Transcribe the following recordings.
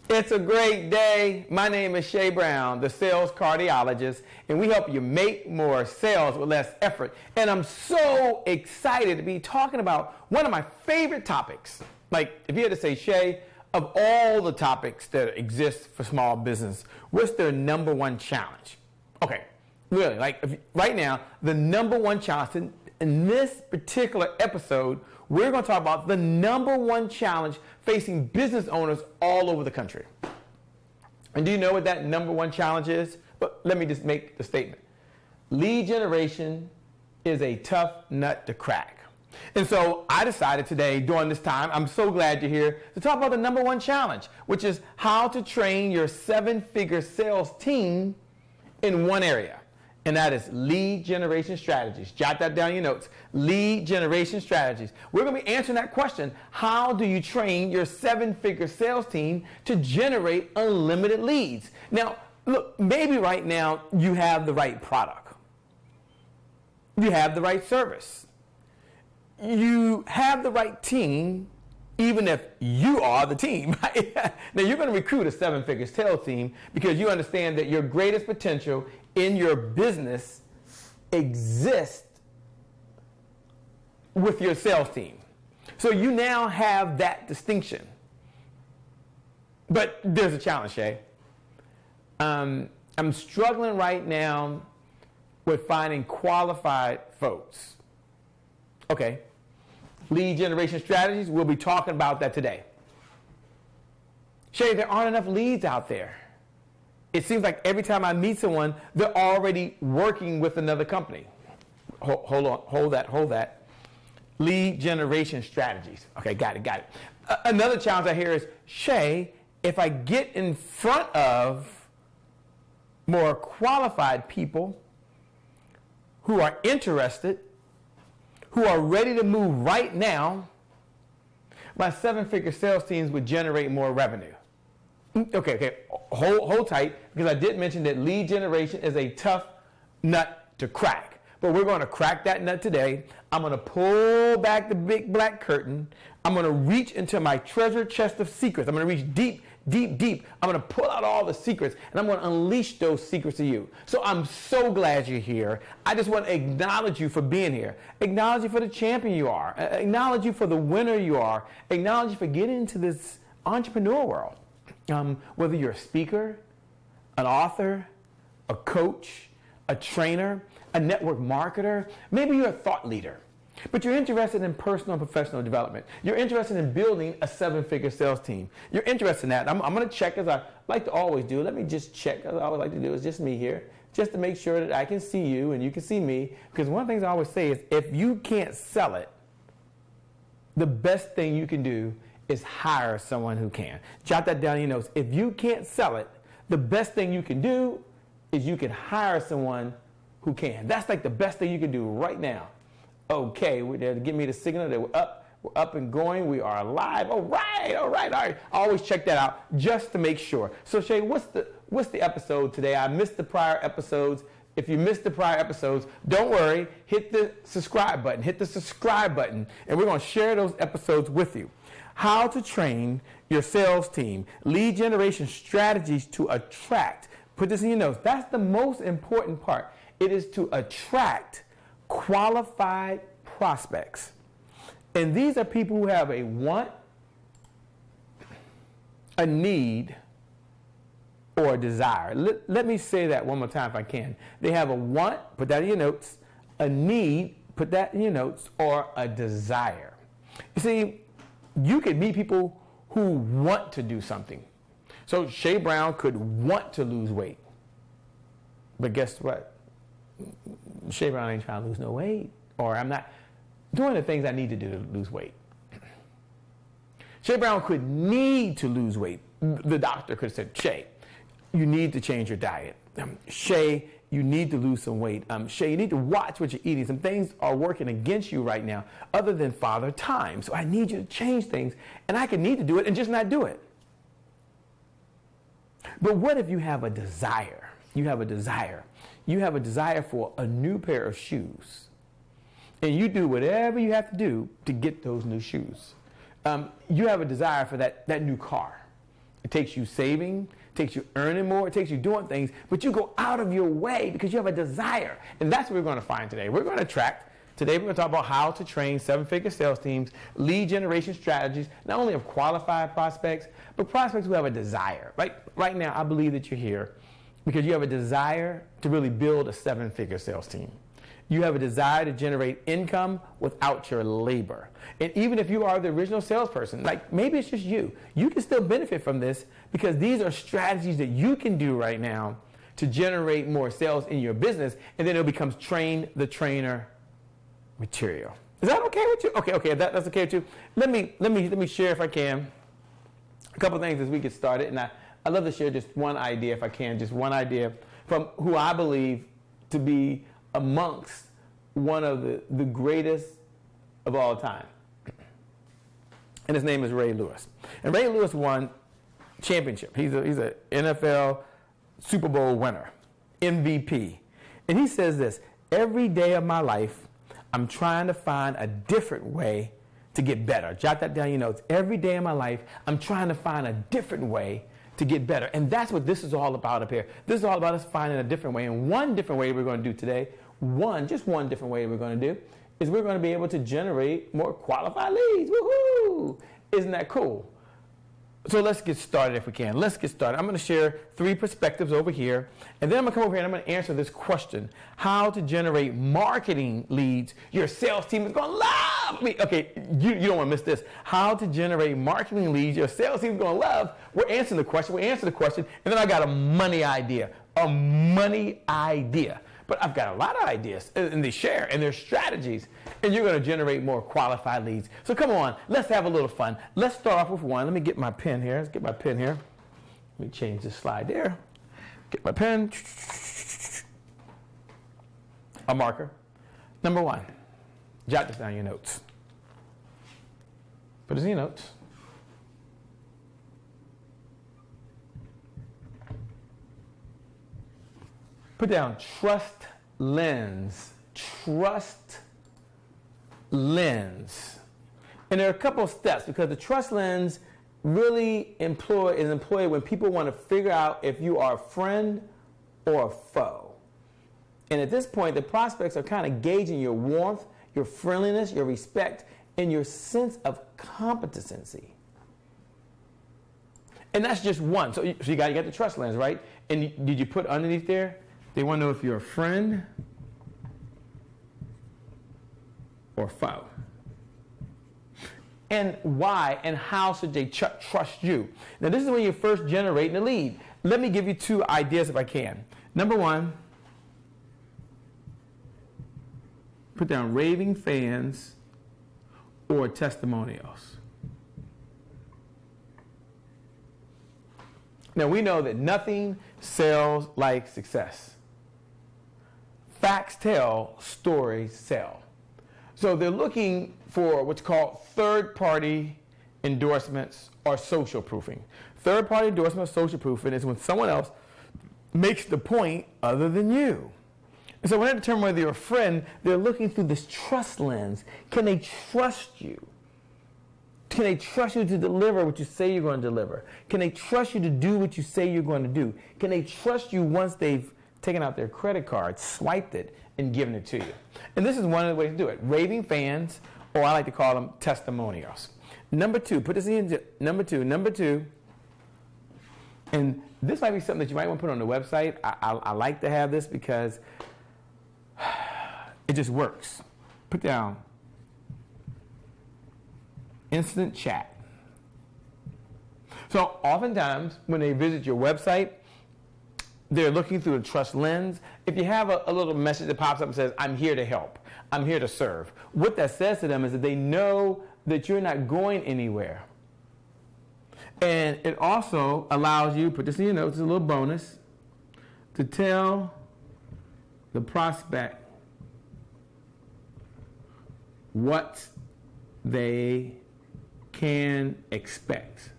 It's a great day. My name is Shay Brown, the sales cardiologist, and we help you make more sales with less effort. And I'm so excited to be talking about one of my favorite topics. Like, if you had to say, Shay, of all the topics that exist for small business, what's their number one challenge? Okay, really, right now, the number one challenge in this particular episode, we're going to talk about the number one challenge facing business owners all over the country. And do you know what that number one challenge is? But let me just make the statement. Lead generation is a tough nut to crack. And so I decided today, during this time, I'm so glad you're here, to talk about the number one challenge, which is how to train your 7-figure sales team in one area. And that is lead generation strategies. Jot that down in your notes. Lead generation strategies. We're going to be answering that question. How do you train your 7-figure sales team to generate unlimited leads? Now, look, maybe right now you have the right product. You have the right service. You have the right team, even if you are the team. Now, you're going to recruit a 7-figure sales team because you understand that your greatest potential in your business exists with your sales team. So you now have that distinction. But there's a challenge, Shay. I'm struggling right now with finding qualified folks. Okay. Lead generation strategies, we'll be talking about that today. Shay, there aren't enough leads out there. It seems like every time I meet someone, they're already working with another company. Hold that. Lead generation strategies. Okay, got it. Another challenge I hear is, Shay, if I get in front of more qualified people who are interested, who are ready to move right now, my 7-figure sales teams would generate more revenue. Okay. Hold tight, because I did mention that lead generation is a tough nut to crack. But we're going to crack that nut today. I'm going to pull back the big black curtain. I'm going to reach into my treasure chest of secrets. I'm going to reach deep. I'm going to pull out all the secrets, and I'm going to unleash those secrets to you. So I'm so glad you're here. I just want to acknowledge you for being here. Acknowledge you for the champion you are. Acknowledge you for the winner you are. Acknowledge you for getting into this entrepreneur world. Whether you're a speaker, an author, a coach, a trainer, a network marketer, maybe you're a thought leader, but you're interested in personal and professional development. You're interested in building a 7-figure sales team. You're interested in that. I'm going to check, as I like to always do. Let me just check, as I always like to do. It's just me here, just to make sure that I can see you and you can see me. Because one of the things I always say is, if you can't sell it, the best thing you can do is hire someone who can. Jot that down in your notes. If you can't sell it, the best thing you can do is you can hire someone who can. That's like the best thing you can do right now. Okay, we're there to give me the signal that we're up and going. We are live. All right. I always check that out just to make sure. So Shay, what's the episode today? I missed the prior episodes. If you missed the prior episodes, don't worry. Hit the subscribe button. And we're going to share those episodes with you. How to train your sales team. Lead generation strategies to attract. Put this in your notes. That's the most important part. It is to attract qualified prospects. And these are people who have a want, a need, or a desire. Let me say that one more time if I can. They have a want, put that in your notes, a need, put that in your notes, or a desire. You see, you could meet people who want to do something. So Shay Brown could want to lose weight. But guess what? Shay Brown ain't trying to lose no weight. Or I'm not doing the things I need to do to lose weight. Shay Brown could need to lose weight. The doctor could have said, Shay, you need to change your diet. Shay, you need to lose some weight. Shay, you need to watch what you're eating. Some things are working against you right now other than Father Time. So I need you to change things. And I can need to do it and just not do it. But what if you have a desire? You have a desire for a new pair of shoes. And you do whatever you have to do to get those new shoes. You have a desire for that new car. It takes you saving, takes you earning more, it takes you doing things, but you go out of your way because you have a desire. And that's what we're going to find today. We're going to track. Today we're going to talk about how to train seven-figure sales teams, lead generation strategies, not only of qualified prospects, but prospects who have a desire. Right now, I believe that you're here because you have a desire to really build a seven-figure sales team. You have a desire to generate income without your labor. And even if you are the original salesperson, like maybe it's just you can still benefit from this because these are strategies that you can do right now to generate more sales in your business, and then it becomes train the trainer material. Is that okay with you? Okay, that's okay with you. Let me share, if I can, a couple of things as we get started. And I love to share just one idea, if I can, just one idea from who I believe to be amongst one of the greatest of all time. And his name is Ray Lewis. And Ray Lewis won championship. He's an NFL Super Bowl winner, MVP. And he says this: every day of my life, I'm trying to find a different way to get better. Jot that down in your notes. Every day of my life, I'm trying to find a different way to get better. And that's what this is all about up here. This is all about us finding a different way. And one different way we're going to do today, just one different way we're going to do, is we're going to be able to generate more qualified leads. Woohoo! Isn't that cool? So let's get started if we can. Let's get started. I'm going to share 3 perspectives over here, and then I'm going to come over here and I'm going to answer this question: how to generate marketing leads your sales team is going to love. Okay, you don't want to miss this. How to generate marketing leads your sales team is going to love. We're answering the question. And then I got a money idea. But I've got a lot of ideas, and they share, and there's strategies, and you're going to generate more qualified leads. So come on, let's have a little fun. Let's start off with one. Let me get my pen here. Let me change this slide there. Get my pen. A marker. Number 1, jot this down in your notes. Put this in your notes. Put down trust lens. Trust lens. And there are a couple of steps, because the trust lens really is employed when people want to figure out if you are a friend or a foe. And at this point, the prospects are kind of gauging your warmth, your friendliness, your respect, and your sense of competency. And that's just one. So you got the trust lens, right? And did you put underneath there? They want to know if you're a friend or foe. And why and how should they trust you? Now, this is when you're first generating a lead. Let me give you 2 ideas if I can. Number 1, put down raving fans or testimonials. Now, we know that nothing sells like success. Facts tell, stories sell. So they're looking for what's called third-party endorsements or social proofing. Third-party endorsement or social proofing is when someone else makes the point other than you. And so when they determine whether you're a friend, they're looking through this trust lens. Can they trust you? Can they trust you to deliver what you say you're going to deliver? Can they trust you to do what you say you're going to do? Can they trust you once they've taken out their credit card, swiped it, and given it to you? And this is one of the ways to do it. Raving fans, or I like to call them testimonials. Number 2, put this in, number two, and this might be something that you might want to put on the website. I like to have this because it just works. Put down instant chat. So oftentimes when they visit your website, they're looking through a trust lens. If you have a little message that pops up and says, I'm here to help, I'm here to serve, what that says to them is that they know that you're not going anywhere. And it also allows you, put this in your notes, it's a little bonus, to tell the prospect what they can expect.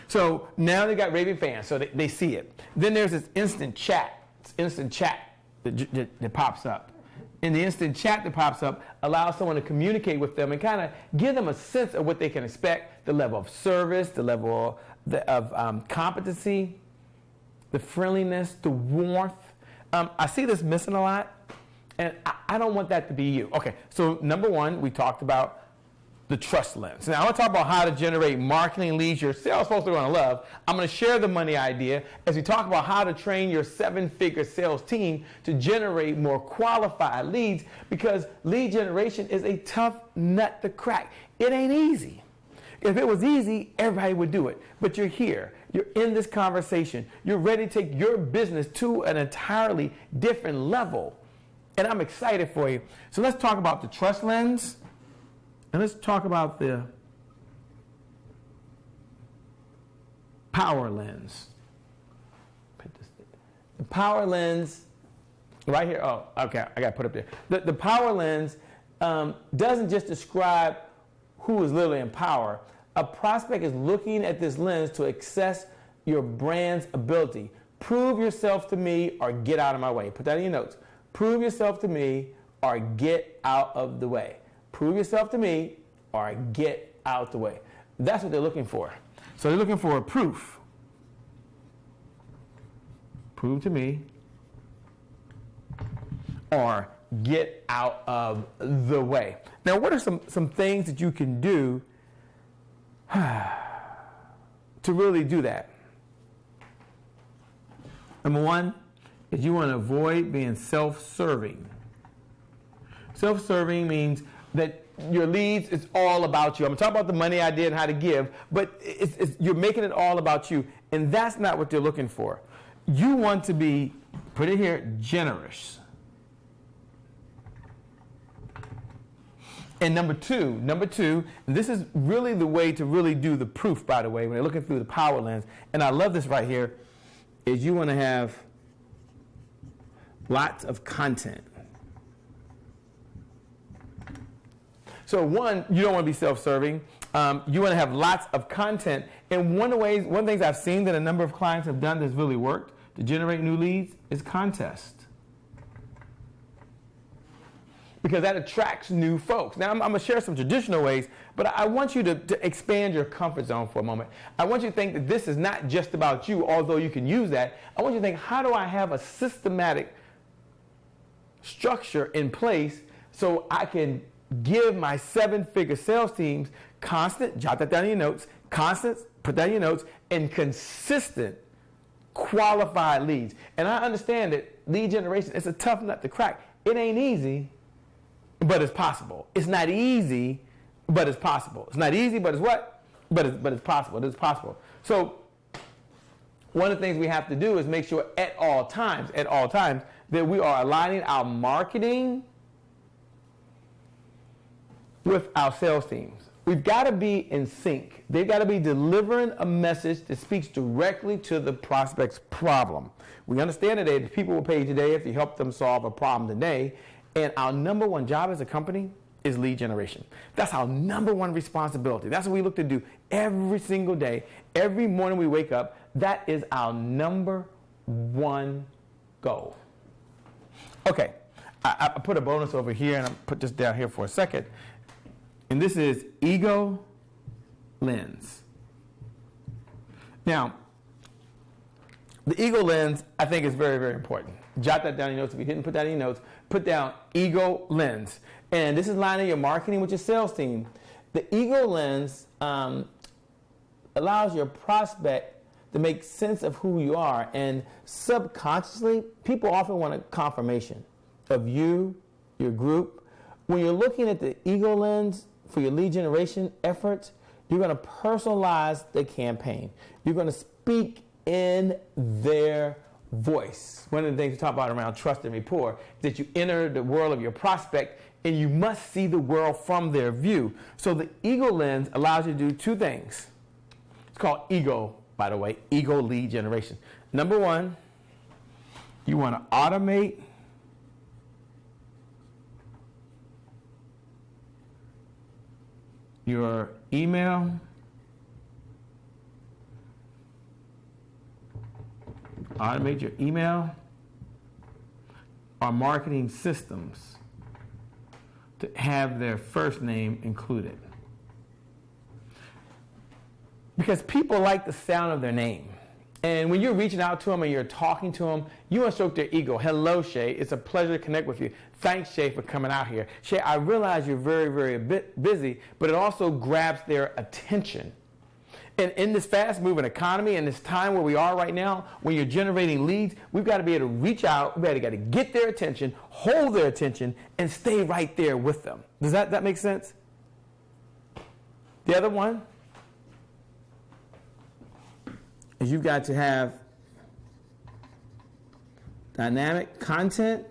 So now they got raving fans, so they see it. Then there's this instant chat that pops up. And the instant chat that pops up allows someone to communicate with them and kind of give them a sense of what they can expect, the level of service, the level competency, the friendliness, the warmth. I see this missing a lot, and I don't want that to be you. Okay, so number one, we talked about the trust lens. Now I want to talk about how to generate marketing leads your sales folks are going to love. I'm going to share the money idea as we talk about how to train your 7-figure sales team to generate more qualified leads, because lead generation is a tough nut to crack. It ain't easy. If it was easy, everybody would do it. But you're here. You're in this conversation. You're ready to take your business to an entirely different level. And I'm excited for you. So let's talk about the trust lens. And let's talk about the power lens. The power lens, right here. Oh, okay, I got to put it up there. The power lens doesn't just describe who is literally in power. A prospect is looking at this lens to assess your brand's ability. Prove yourself to me or get out of my way. Put that in your notes. Prove yourself to me or get out of the way. Prove yourself to me or get out the way. That's what they're looking for. So they're looking for a proof. Prove to me or get out of the way. Now, what are some things that you can do to really do that? Number one is you want to avoid being self-serving. Self-serving means that your leads, it's all about you. I'm talking about the money idea and how to give, but you're making it all about you, and that's not what they're looking for. You want to be, put it here, generous. And number two, and this is really the way to really do the proof, by the way, when they're looking through the power lens, and I love this right here, is you want to have lots of content. So one, you don't want to be self-serving. You want to have lots of content. And one of the things I've seen that a number of clients have done that's really worked to generate new leads is contest. Because that attracts new folks. Now, I'm going to share some traditional ways, but I want you to expand your comfort zone for a moment. I want you to think that this is not just about you, although you can use that. I want you to think, how do I have a systematic structure in place so I can give my 7-figure sales teams constant, jot that down in your notes, constant, put that in your notes, and consistent qualified leads. And I understand that lead generation is a tough nut to crack. It ain't easy, but it's possible. It's not easy, but it's possible. It's not easy, but it's what? But it's possible. It is possible. So one of the things we have to do is make sure at all times, that we are aligning our marketing with our sales teams. We've got to be in sync. They've got to be delivering a message that speaks directly to the prospect's problem. We understand today that people will pay you today if you help them solve a problem today. And our number one job as a company is lead generation. That's our number one responsibility. That's what we look to do every single day. Every morning we wake up, that is our number one goal. Okay, I put a bonus over here, and I'll put this down here for a second. And this is ego lens. Now, the ego lens, I think, is very, very important. Jot that down in your notes. If you didn't put that in your notes, put down ego lens. And this is lining your marketing with your sales team. The ego lens allows your prospect to make sense of who you are. And subconsciously, people often want a confirmation of you, your group. When you're looking at the ego lens for your lead generation efforts, you're going to personalize the campaign. You're going to speak in their voice. One of the things we talk about around trust and rapport is that you enter the world of your prospect and you must see the world from their view. So the ego lens allows you to do two things. It's called ego, by the way, ego lead generation. Number one, you want to automate your email, or marketing systems to have their first name included. Because people like the sound of their name. And when you're reaching out to them and you're talking to them, you want to stroke their ego. Hello, Shay. It's a pleasure to connect with you. Thanks, Shay, for coming out here. Shay, I realize you're very, very busy, but it also grabs their attention. And in this fast-moving economy and this time where we are right now, when you're generating leads, we've got to be able to reach out. We've got to get their attention, hold their attention, and stay right there with them. Does that make sense? The other one is you've got to have dynamic content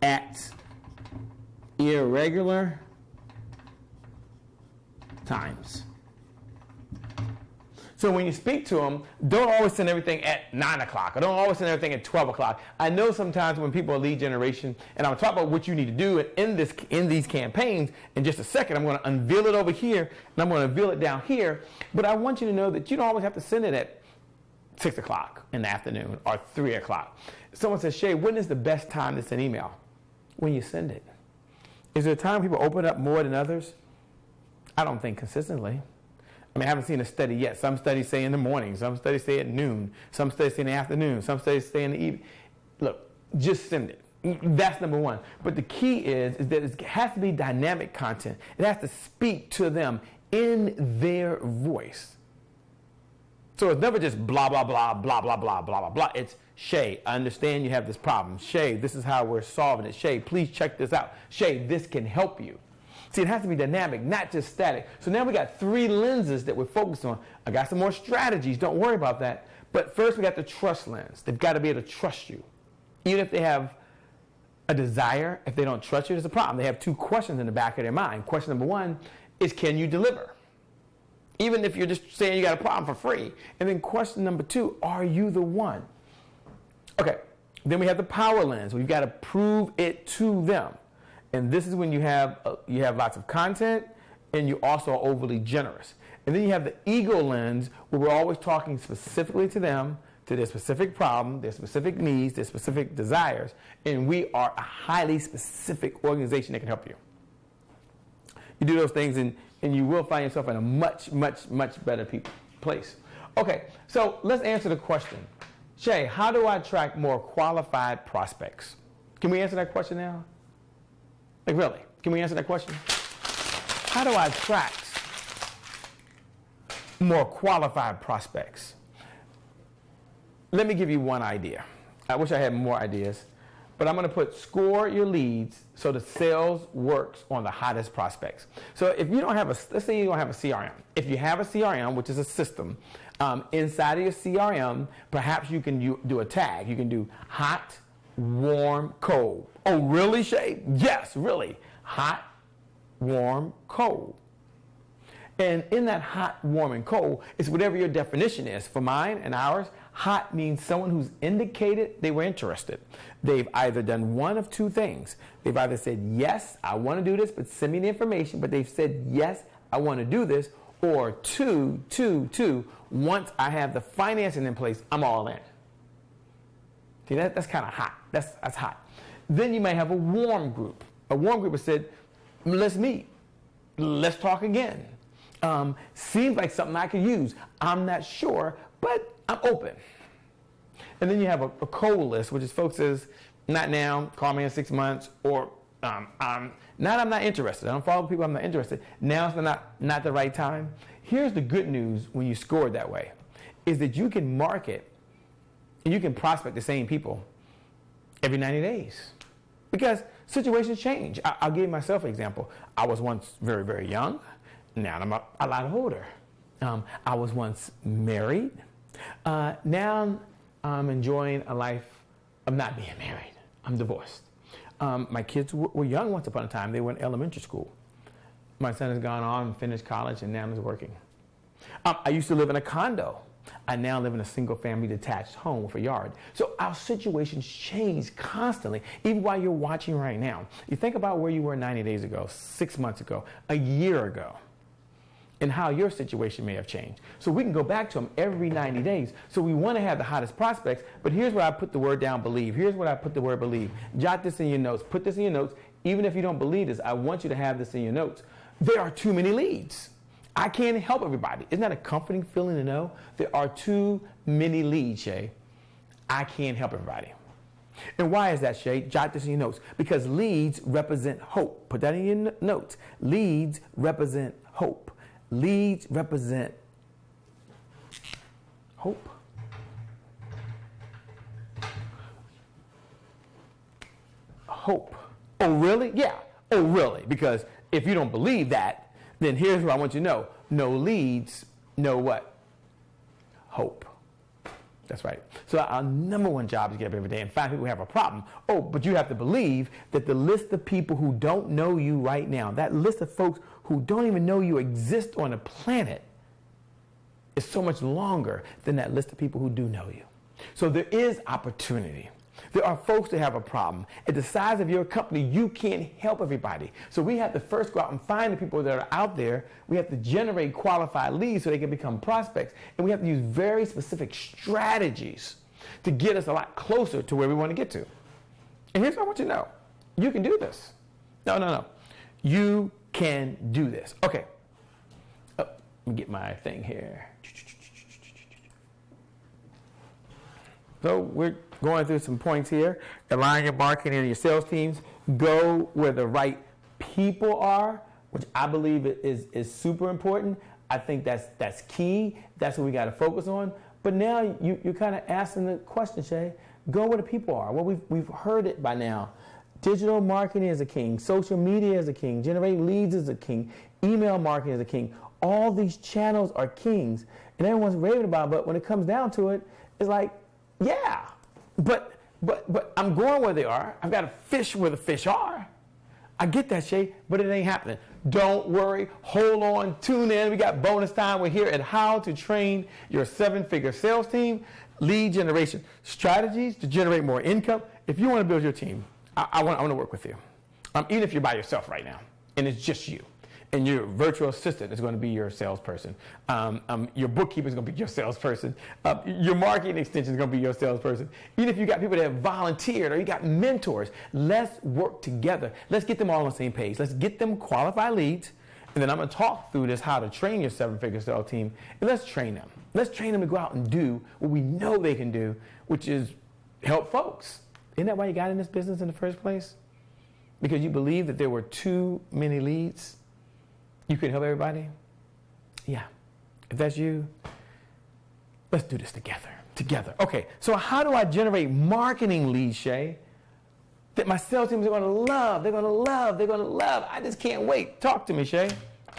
at irregular times. So when you speak to them, don't always send everything at 9 o'clock or don't always send everything at 12 o'clock. I know sometimes when people are lead generation, and I'm talking about what you need to do in these campaigns, in just a second, I'm going to unveil it over here and I'm going to unveil it down here. But I want you to know that you don't always have to send it at 6 o'clock in the afternoon or 3 o'clock. Someone says, Shay, when is the best time to send email? When you send it. Is there a time people open up more than others? I don't think consistently. I mean, I haven't seen a study yet. Some studies say in the morning. Some studies say at noon. Some studies say in the afternoon. Some studies say in the evening. Look, just send it. That's number one. But the key is that it has to be dynamic content. It has to speak to them in their voice. So it's never just blah, blah, blah, blah, blah, blah, blah, blah, blah. It's, Shay, I understand you have this problem. Shay, this is how we're solving it. Shay, please check this out. Shay, this can help you. See, it has to be dynamic, not just static. So now we got 3 lenses that we're focused on. I got some more strategies. Don't worry about that. But first, we got the trust lens. They've got to be able to trust you. Even if they have a desire, if they don't trust you, there's a problem. They have 2 questions in the back of their mind. Question number 1 is, can you deliver? Even if you're just saying you got a problem for free. And then question number 2, are you the one? Okay, then we have the power lens. We've got to prove it to them. And this is when you have lots of content and you also are overly generous. And then you have the ego lens where we're always talking specifically to them, to their specific problem, their specific needs, their specific desires. And we are a highly specific organization that can help you. You do those things and you will find yourself in a much, much, much better place. Okay, so let's answer the question. Shay, how do I attract more qualified prospects? Can we answer that question now? Like, really? Can we answer that question? How do I attract more qualified prospects? Let me give you one idea. I wish I had more ideas, but I'm going to put score your leads so the sales works on the hottest prospects. So if you don't have let's say you don't have a CRM. If you have a CRM, which is a system, inside of your CRM, perhaps you can do a tag. You can do hot, warm, cold. Oh, really, Shay? Yes, really. Hot, warm, cold. And in that hot, warm, and cold, it's whatever your definition is. For mine and ours, hot means someone who's indicated they were interested. They've either done one of 2 things. They've either said, yes, I want to do this, but send me the information. But they've said, yes, I want to do this. Or two, once I have the financing in place, I'm all in. See, that's kind of hot. That's hot. Then you may have a warm group. A warm group has said, let's meet. Let's talk again. Seems like something I could use. I'm not sure, but I'm open. And then you have a cold list, which is folks says, not now, call me in 6 months, or I'm not interested. I don't follow people I'm not interested. Now it's not the right time. Here's the good news when you score it that way, is that you can market and you can prospect the same people every 90 days. Because situations change. I'll give myself an example. I was once very, very young. Now I'm a lot older. I was once married. Now I'm enjoying a life of not being married. I'm divorced. My kids were young once upon a time. They were in elementary school. My son has gone on and finished college and now he's working. I used to live in a condo. I now live in a single-family detached home with a yard. So our situations change constantly, even while you're watching right now. You think about where you were 90 days ago, 6 months ago, a year ago, and how your situation may have changed. So we can go back to them every 90 days. So we want to have the hottest prospects, but here's where I put the word down, believe. Here's where I put the word believe. Jot this in your notes. Put this in your notes. Even if you don't believe this, I want you to have this in your notes. there are too many leads. I can't help everybody. Isn't that a comforting feeling to know? There are too many leads, Shay. I can't help everybody. And why is that, Shay? Jot this in your notes. Because leads represent hope. Put that in your notes. Leads represent hope. Leads represent hope. Hope. Oh, really? Yeah. Oh, really? Because if you don't believe that, then here's what I want you to know. No leads, no what? Hope. That's right. So our number one job is to get up every day and find people who have a problem. Oh, but you have to believe that the list of people who don't know you right now, that list of folks who don't even know you exist on the planet, is so much longer than that list of people who do know you. So there is opportunity. There are folks that have a problem. At the size of your company, you can't help everybody. So we have to first go out and find the people that are out there. We have to generate qualified leads so they can become prospects. And we have to use very specific strategies to get us a lot closer to where we want to get to. And here's what I want you to know. You can do this. No. You can do this. Okay. Oh, let me get my thing here. So we're going through some points here. Align your marketing and your sales teams. Go where the right people are, which I believe is super important. I think that's key. That's what we got to focus on. But now you're kind of asking the question, Shay. Go where the people are. Well, we've heard it by now. Digital marketing is a king. Social media is a king. Generating leads is a king. Email marketing is a king. All these channels are kings. And everyone's raving about it. But when it comes down to it, it's like, yeah, but I'm going where they are. I've got to fish where the fish are. I get that, Shay, but it ain't happening. Don't worry. Hold on. Tune in. We got bonus time. We're here at How to Train Your 7-Figure Sales Team. Lead generation strategies to generate more income. If you want to build your team, I want to work with you. Even if you're by yourself right now, and it's just you. And your virtual assistant is going to be your salesperson. Your bookkeeper is going to be your salesperson. Your marketing extension is going to be your salesperson. Even if you got people that have volunteered or you got mentors, let's work together. Let's get them all on the same page. Let's get them qualified leads. And then I'm going to talk through this, how to train your 7-figure sales team. And let's train them. Let's train them to go out and do what we know they can do, which is help folks. Isn't that why you got in this business in the first place? Because you believed that there were too many leads? You could help everybody? Yeah. If that's you, let's do this together. Okay, so how do I generate marketing leads, Shay, that my sales teams are going to love? They're going to love. I just can't wait. Talk to me, Shay.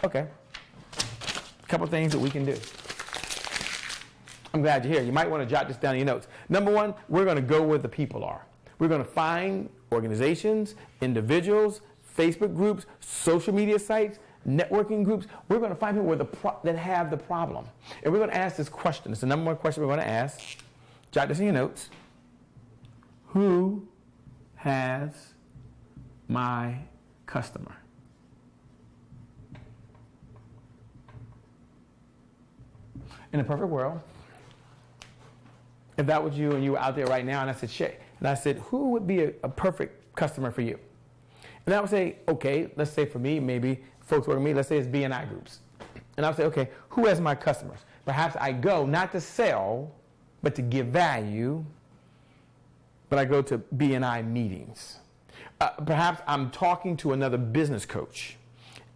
Okay. A couple things that we can do. I'm glad you're here. You might want to jot this down in your notes. Number one, we're going to go where the people are. We're going to find organizations, individuals, Facebook groups, social media sites, networking groups. We're going to find people that have the problem. And we're going to ask this question. It's the number one question we're going to ask. Jot this in your notes. Who has my customer? In a perfect world, if that was you and you were out there right now and I said, Shay, and I said, who would be a perfect customer for you? And I would say, okay, let's say for me, maybe folks working with me, let's say it's B&I groups. And I would say, okay, who has my customers? Perhaps I go not to sell, but to give value, but I go to B&I meetings. Perhaps I'm talking to another business coach,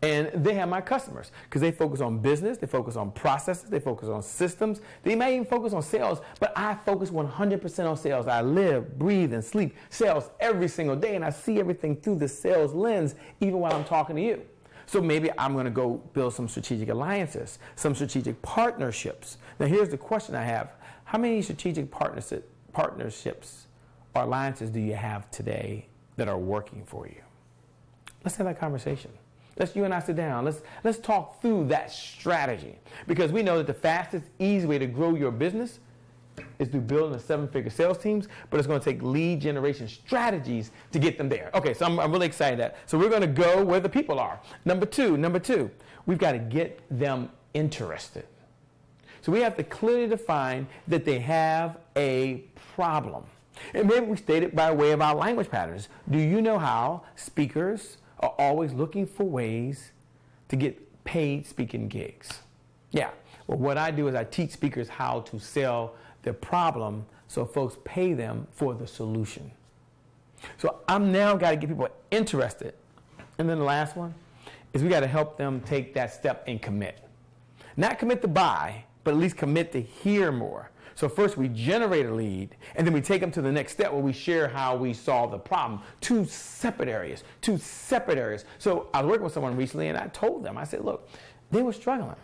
and they have my customers because they focus on business, they focus on processes, they focus on systems. They may even focus on sales, but I focus 100% on sales. I live, breathe, and sleep sales every single day, and I see everything through the sales lens even while I'm talking to you. So maybe I'm going to go build some strategic alliances, some strategic partnerships. Now here's the question I have. How many strategic partnerships or alliances do you have today that are working for you? Let's have that conversation. Let's you and I sit down. Let's talk through that strategy. Because we know that the fastest, easy way to grow your business is through building a 7-figure sales teams, but it's going to take lead generation strategies to get them there. Okay, so I'm really excited that. So we're going to go where the people are. Number two, we've got to get them interested. So we have to clearly define that they have a problem. And maybe we state it by way of our language patterns. Do you know how speakers are always looking for ways to get paid speaking gigs. Yeah. Well, what I do is I teach speakers how to sell their problem so folks pay them for the solution. So I'm now got to get people interested. And then the last one is we got to help them take that step and commit. Not commit to buy, but at least commit to hear more. So first we generate a lead, and then we take them to the next step where we share how we solve the problem. Two separate areas. So I was working with someone recently, and I told them, I said, look, they were struggling.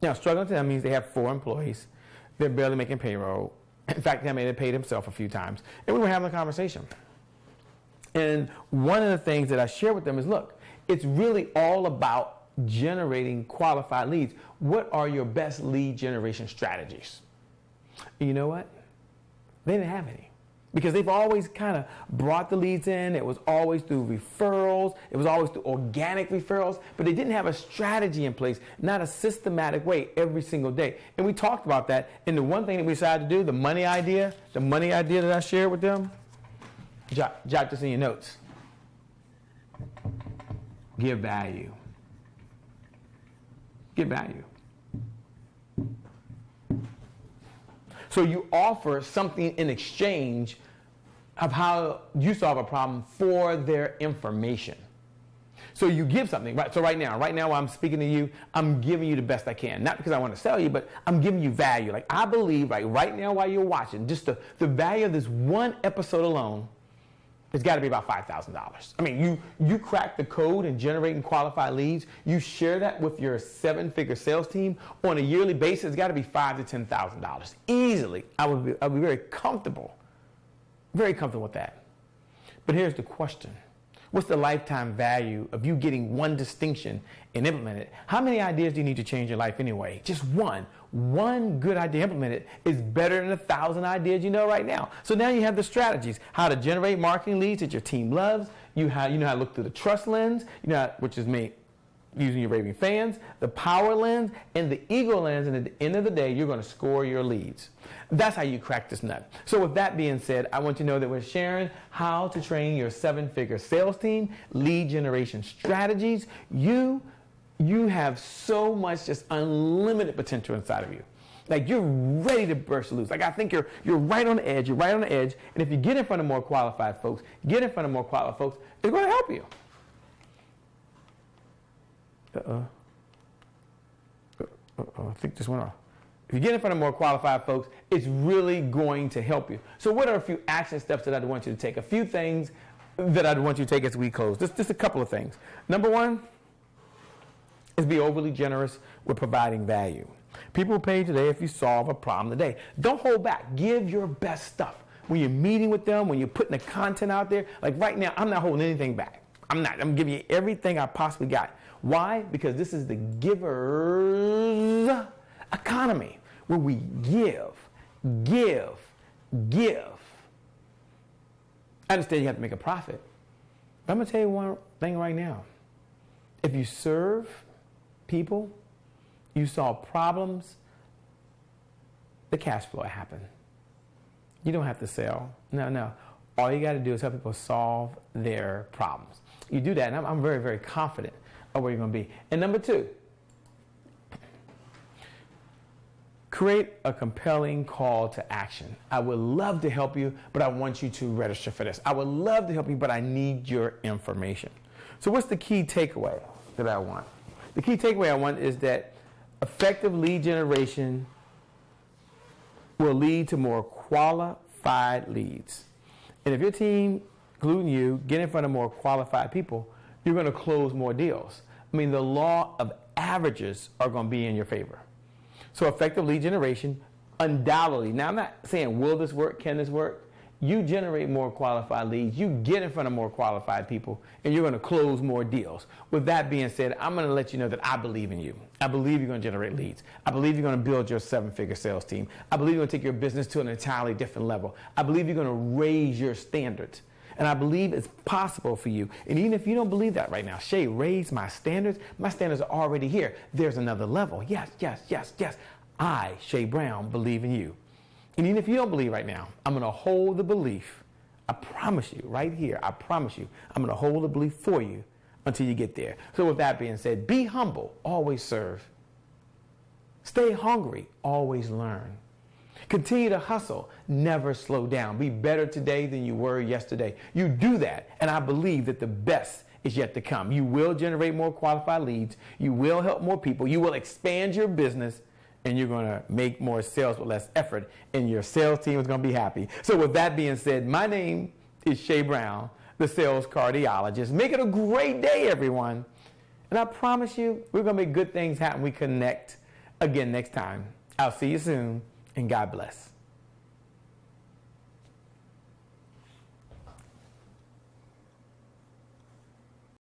Now, struggling to them means they have 4 employees. They're barely making payroll. In fact, they made it pay themselves a few times. And we were having a conversation. And one of the things that I share with them is, look, it's really all about generating qualified leads. What are your best lead generation strategies? And you know what? They didn't have any. Because they've always kind of brought the leads in. It was always through referrals. It was always through organic referrals. But they didn't have a strategy in place, not a systematic way every single day. And we talked about that. And the one thing that we decided to do, the money idea that I shared with them, jot this in your notes. Give value. Give value. So you offer something in exchange of how you solve a problem for their information. So you give something, right? So right now while I'm speaking to you, I'm giving you the best I can. Not because I want to sell you, but I'm giving you value. Like I believe right now while you're watching, just the value of this one episode alone, it's got to be about $5,000. I mean, you crack the code in generating qualified leads. You share that with your 7-figure sales team on a yearly basis. It's got to be $5,000 to $10,000 easily. I would be very comfortable with that. But here's the question: what's the lifetime value of you getting one distinction and implement it? How many ideas do you need to change your life anyway? Just one. One good idea implemented is better than 1,000 ideas you know right now. So now you have the strategies, how to generate marketing leads that your team loves. You know how to look through the trust lens, which is me using your raving fans, the power lens, and the ego lens. And at the end of the day, you're going to score your leads. That's how you crack this nut. So with that being said, I want you to know that we're sharing how to train your 7-figure sales team, lead generation strategies. You have so much just unlimited potential inside of you. Like you're ready to burst loose. Like I think you're right on the edge. You're right on the edge. And if you get in front of more qualified folks, it's going to help you. I think this went off. If you get in front of more qualified folks, it's really going to help you. So what are a few action steps that I'd want you to take? A few things that I'd want you to take as we close. Just a couple of things. Number one is be overly generous with providing value. People will pay today if you solve a problem today. Don't hold back. Give your best stuff. When you're meeting with them, when you're putting the content out there, like right now, I'm not holding anything back. I'm giving you everything I possibly got. Why? Because this is the giver's economy, where we give. I understand you have to make a profit. But I'm going to tell you one thing right now. If you serve people, you solve problems, the cash flow will happen. You don't have to sell. No. All you got to do is help people solve their problems. You do that, and I'm very, very confident of where you're going to be. And number two, create a compelling call to action. I would love to help you, but I want you to register for this. I would love to help you, but I need your information. So what's the key takeaway that I want? The key takeaway I want is that effective lead generation will lead to more qualified leads. And if your team, including you, get in front of more qualified people, you're going to close more deals. I mean, the law of averages are going to be in your favor. So effective lead generation, undoubtedly. Now, I'm not saying will this work, can this work? You generate more qualified leads, you get in front of more qualified people, and you're going to close more deals. With that being said, I'm going to let you know that I believe in you. I believe you're going to generate leads. I believe you're going to build your 7-figure sales team. I believe you're going to take your business to an entirely different level. I believe you're going to raise your standards. And I believe it's possible for you. And even if you don't believe that right now, Shay, raise my standards. My standards are already here. There's another level. Yes. I, Shay Brown, believe in you. And even if you don't believe right now, I'm going to hold the belief. I promise you, right here, I promise you, I'm going to hold the belief for you. until you get there. So with that being said, be humble, always serve. Stay hungry, always learn. Continue to hustle, never slow down. Be better today than you were yesterday. You do that, and I believe that the best is yet to come. You will generate more qualified leads. You will help more people. You will expand your business, and you're going to make more sales with less effort, and your sales team is going to be happy. So with that being said, my name is Shay Brown, the sales cardiologist. Make it a great day, everyone. And I promise you, we're going to make good things happen. We connect again next time. I'll see you soon, and God bless.